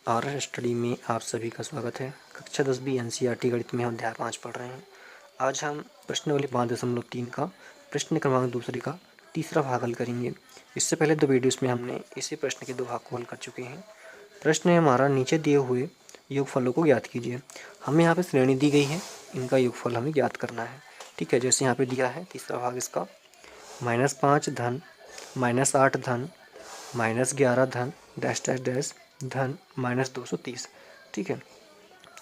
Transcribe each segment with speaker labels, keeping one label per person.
Speaker 1: R S study में आप सभी का स्वागत है। कक्षा 10 एनसीईआरटी गणित में हम अध्याय 5 पढ़ रहे हैं। आज हम प्रश्नावली 5.3 का प्रश्न क्रमांक दूसरे का तीसरा भाग हल करेंगे। इससे पहले 2 वीडियोस में हमने इसी प्रश्न के 2 भाग को हल कर चुके हैं। प्रश्न है हमारा, नीचे दिए हुए योगफलों को ज्ञात कीजिए। हमें यहाँ पे श्रेणी दी गई है, इनका योगफल हमें ज्ञात करना है। ठीक है, जैसे यहाँ पे दिया है तीसरा भाग इसका -5 धन -8 धन -11 धन डैश डैश डैश धन -230। ठीक है,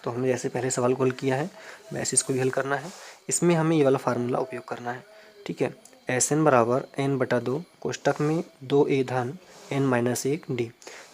Speaker 1: तो हमने जैसे पहले सवाल को हल किया है वैसे इसको भी हल करना है। इसमें हमें ये वाला फार्मूला उपयोग करना है। ठीक है, SN बराबर n/2 कोष्टक में 2a धन n-1 d।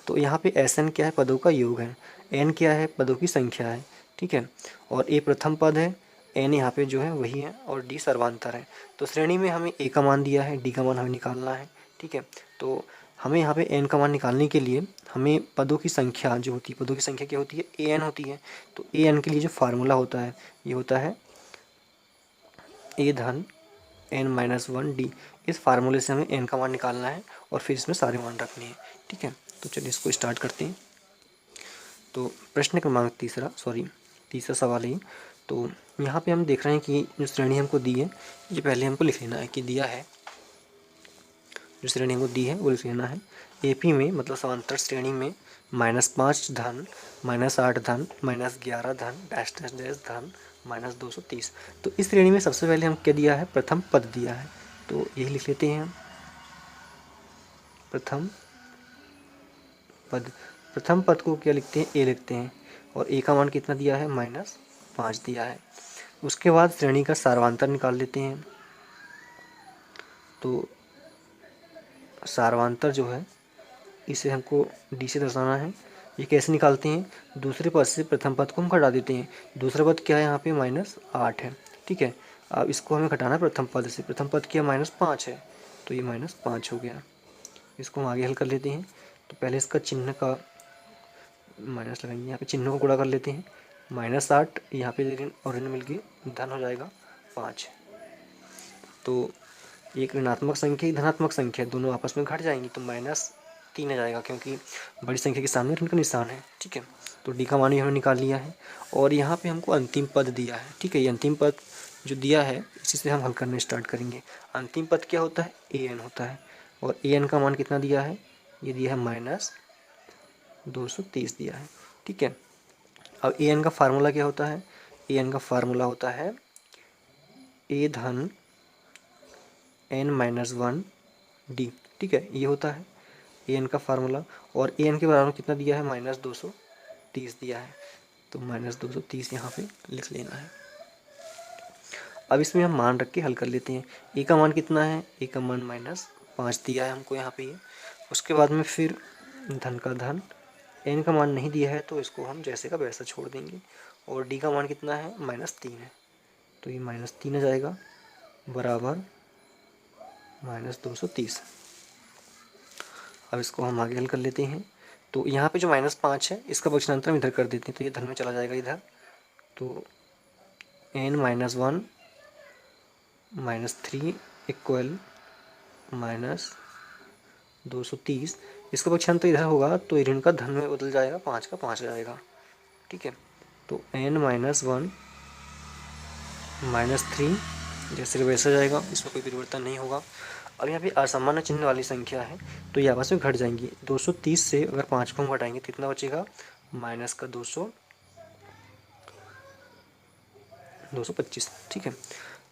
Speaker 1: तो यहाँ पे SN क्या है? पदों का योग है। n क्या है? पदों की संख्या है। ठीक है, और a प्रथम पद है, n यहाँ पे जो है वही है और d सर्वांतर है। तो श्रेणी में हमें a का मान दिया है, d का मान हमें निकालना है। ठीक है, तो हमें यहाँ पे n का मान निकालने के लिए हमें पदों की संख्या जो होती है, पदों की संख्या क्या होती है? an होती है। तो an के लिए जो फार्मूला होता है ये होता है a धन n-1d। इस फार्मूले से हमें n का मान निकालना है और फिर इसमें सारे मान रखने हैं। ठीक है, तो चलिए इसको स्टार्ट करते हैं। तो प्रश्न क्रमांक तीसरा सवाल है। तो यहाँ पे हम देख रहे हैं कि जो श्रेणी हमको दी है ये पहले हमको लिख लेना है कि दिया है, जो श्रेणी हमको दी है वो लिख लेना है। AP में मतलब समांतर श्रेणी में -5 धन -8 धन -11 धन डैश डैश डैश धन -230। तो इस श्रेणी में सबसे पहले हम क्या दिया है? प्रथम पद दिया है, तो यही लिख लेते हैं हम प्रथम पद। प्रथम पद को क्या लिखते हैं? A लिखते हैं, और A का मान कितना दिया है? -5 दिया है। उसके बाद श्रेणी का सार्वांतर निकाल लेते हैं। तो सार्वांतर जो है इसे हमको D से दर्शाना है। ये कैसे निकालते हैं? दूसरे पद से प्रथम पद को हम घटा देते हैं। दूसरा पद क्या है? यहाँ पे -8 है। ठीक है, अब इसको हमें घटाना है प्रथम पद से। प्रथम पद क्या? -5 है, तो ये -5 हो गया। इसको हम आगे हल कर लेते हैं। तो पहले इसका चिन्ह का माइनस लगाएंगे, यहाँ पे चिन्हों को गुणा कर लेते हैं। -8 यहाँ पे ऋण और ऋण मिल के धन हो जाएगा 5। तो एक ऋणात्मक संख्या एक धनात्मक संख्या दोनों आपस में घट जाएंगी, तो -3 आ जाएगा, क्योंकि बड़ी संख्या के सामने ऋण का निशान है। ठीक है, तो D का मान भी हमने निकाल लिया है और यहाँ पे हमको अंतिम पद दिया है। ठीक है, ये अंतिम पद जो दिया है इसी से हम हल करना स्टार्ट करेंगे। अंतिम पद क्या होता है? AN होता है, और AN का मान कितना दिया है? ये दिया है -230 दिया है। ठीक है, अब AN का फार्मूला क्या होता है? AN का फार्मूला होता है A धन n-1d। ठीक है, ये होता है an का फार्मूला, और an के बराबर कितना दिया है? -230 दिया है, तो -230 यहाँ पे लिख लेना है। अब इसमें हम मान रख के हल कर लेते हैं। a का मान कितना है? a का मान -5 दिया है हमको यहाँ पे ये। उसके बाद में फिर धन का धन, n का मान नहीं दिया है तो इसको हम जैसे का वैसा छोड़ देंगे, और d का मान कितना है? -3 है, तो ये -3 आ जाएगा बराबर -230। अब इसको हम आगे हल कर लेते हैं। तो यहाँ पे जो -5 है इसका पक्षांतर हम इधर कर देते हैं, तो ये धन में चला जाएगा इधर। तो n-1 -3 इक्वल -230। इसका पक्षांतर इधर होगा तो ऋण का धन में बदल जाएगा, 5 का 5 आ जाएगा। ठीक है, तो n-1 -3 जैसे कि वैसा जाएगा, इसमें कोई परिवर्तन नहीं होगा। अब यहाँ पे असामान्य चिन्ह वाली संख्या है तो ये आपस में घट जाएंगी। 230 से अगर 5 को हम घटाएंगे तो कितना बचेगा? -225। ठीक है,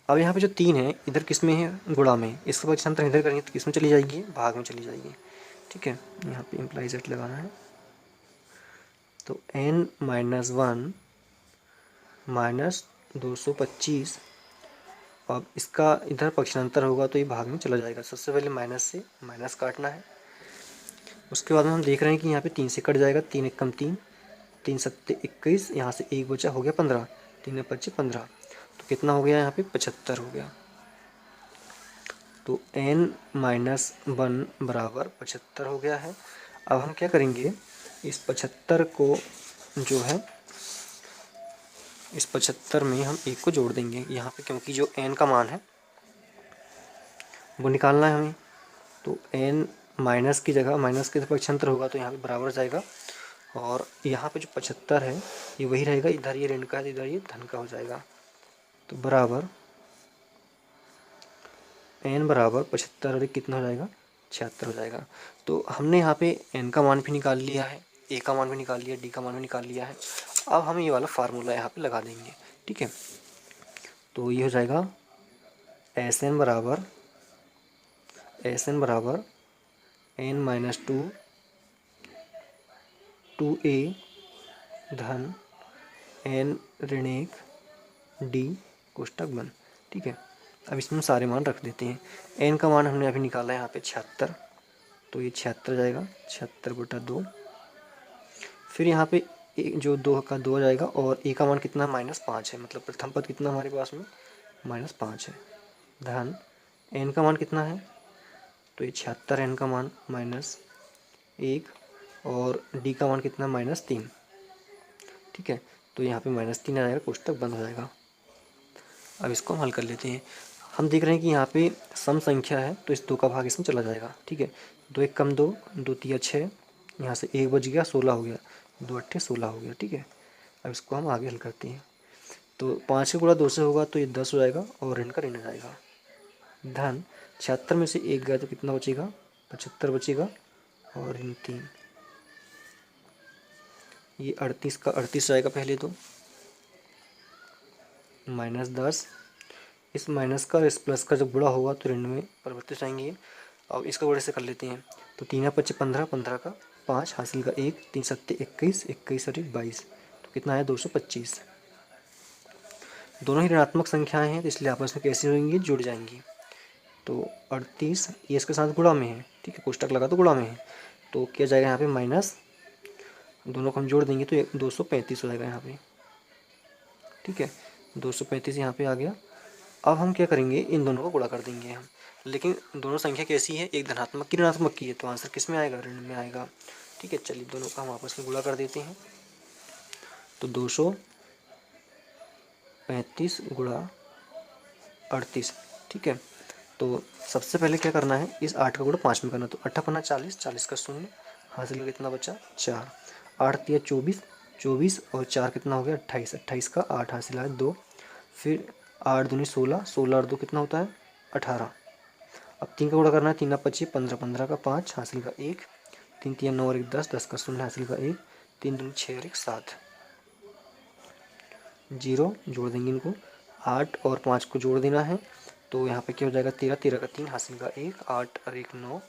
Speaker 1: अब यहाँ पे जो 3 है इधर किस में है? गुणा में। इसका पक्षांतर इधर करेंगे तो किस में चली जाएगी? भाग में चली जाएगी। ठीक है, यहाँ पे इम्प्लाई जेड लगाना है। तो n-1 -225, अब इसका इधर पक्षांतर होगा तो ये भाग में चला जाएगा। सबसे पहले माइनस से माइनस काटना है। उसके बाद में हम देख रहे हैं कि यहाँ पे 3 से कट जाएगा, 3 एकम 3, 3 सत्ते 21, यहाँ से 1 बचा, हो गया 15, 3 25 15, तो कितना हो गया? यहाँ पे 75 हो गया। तो n-1 बराबर 75 हो गया है। अब हम क्या करेंगे? इस 75 को जो है इस 75 में हम 1 को जोड़ देंगे यहाँ पे, क्योंकि जो n का मान है वो निकालना है हमें। तो n माइनस की जगह, माइनस के पक्षांतर होगा तो यहाँ पे बराबर जाएगा, और यहाँ पे जो 75 है ये वही रहेगा, इधर ये ऋण का है, इधर ये धन का हो जाएगा। तो बराबर n बराबर 75 और कितना हो जाएगा, 76 हो जाएगा। तो हमने यहाँ पे n का मान भी निकाल लिया है, a का मान भी निकाल लिया, d का मान भी निकाल लिया है। अब हम ये वाला फार्मूला यहाँ पे लगा देंगे, ठीक है। तो ये हो जाएगा Sn बराबर n-2 2a धन n ऋण 1 d कोष्टक बंद, ठीक है। अब इसमें सारे मान रख देते हैं। n का मान हमने अभी निकाला है यहाँ पे 76, तो ये 76 जाएगा, 76/2। फिर यहाँ पे जो 2 का 2 जाएगा और a का मान कितना -5 है, मतलब प्रथम पद कितना हमारे पास में -5 है। धन n का मान कितना है, तो ये 76 n का मान -1 और d का मान कितना -3, ठीक है। तो यहाँ पे -3 आ जाएगा, कोष्टक बंद हो जाएगा। अब इसको हम हल कर लेते हैं। हम देख रहे हैं कि यहाँ पे सम संख्या है, तो इस 2 का भाग इसमें चला जाएगा, ठीक है। 2 1 कम 2, 2 3 6, यहाँ से 1 बच गया, 16 हो गया, 2 8 16 हो गया, ठीक है। अब इसको हम आगे हल करते हैं। तो 5 का गुणा 2 से होगा तो ये 10 हो जाएगा और ऋण का ऋण आ जाएगा। धन 76 में से 1 गया तो कितना बचेगा, 75 बचेगा और ऋण 3, ये 38 का 38 आएगा पहले तो, -10, इस माइनस का और इस प्लस का जब गुणा होगा तो ऋण में परिवर्तित आएंगे। अब इसका गुणे से कर लेते हैं। तो 3 5 15, 15 का 5, हासिल का 1, 3 7 21, 21 और 22, तो कितना है 225। दोनों ही ऋणात्मक संख्याएं हैं तो इसलिए आपस में कैसे होंगी, जुड़ जाएंगी। तो 38 ये इसके साथ गुणा में है, ठीक है, कोष्टक लगा तो गुणा में है, तो क्या जाएगा यहाँ पे माइनस, दोनों को हम जोड़ देंगे तो 235 हो जाएगा यहाँ पे, ठीक है। 235 यहाँ पे आ गया। अब हम क्या करेंगे, इन दोनों को गुणा कर देंगे हम, लेकिन दोनों संख्या कैसी है, एक धनात्मक की ऋणात्मक की है, तो आंसर किस में आएगा, ऋण में आएगा, ठीक है। चलिए दोनों का हम आपस में गुणा कर देते हैं। तो 235 गुणा 38, ठीक है। तो सबसे पहले क्या करना है, इस 8 का गुणा 5 में करना, तो 8 पन्ना 40, 40 का 0, हासिल का कितना बचा 4, 8 3 24, 24 और 4 कितना हो गया 28, 28 का 8 हासिल है 2, फिर 8 दूनी 16, 16 और 2 कितना होता है 18। अब 3 का गुणा करना है, 3 25 15, 15 का 5 हासिल का 1, 3 3 9 और 1 10, 10 का 0 हासिल का 1, 3 दूनी 6 और 1 7, 0 जोड़ देंगे इनको, 8 और 5 को जोड़ देना है, तो यहाँ पे क्या हो जाएगा 13, 13 का 3 हासिल का 1, 8 और 1 9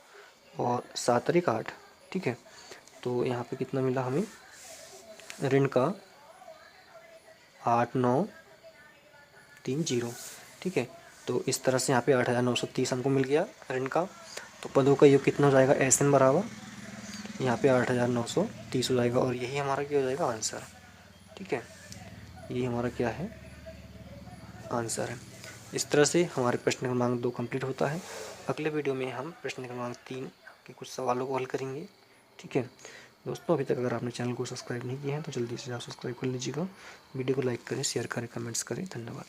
Speaker 1: और 7 और 1 8, ठीक है। तो यहाँ पे कितना मिला हमें, ऋण का 8930, ठीक है। तो इस तरह से यहाँ पे 8930 हमको मिल गया ऋण का। तो पदों का योग कितना हो जाएगा, Sn बराबर यहाँ पे 8930 हो जाएगा और यही हमारा क्या हो जाएगा आंसर, ठीक है। ये हमारा क्या है आंसर है। इस तरह से हमारे प्रश्न क्रमांक 2 कंप्लीट होता है। अगले वीडियो में हम प्रश्न क्रमांक 3 के कुछ सवालों को हल करेंगे, ठीक है। दोस्तों अभी तक अगर आपने चैनल को सब्सक्राइब नहीं किया है तो जल्दी से आप सब्सक्राइब कर लीजिएगा। वीडियो को लाइक करें, शेयर करें, कमेंट्स करें। धन्यवाद।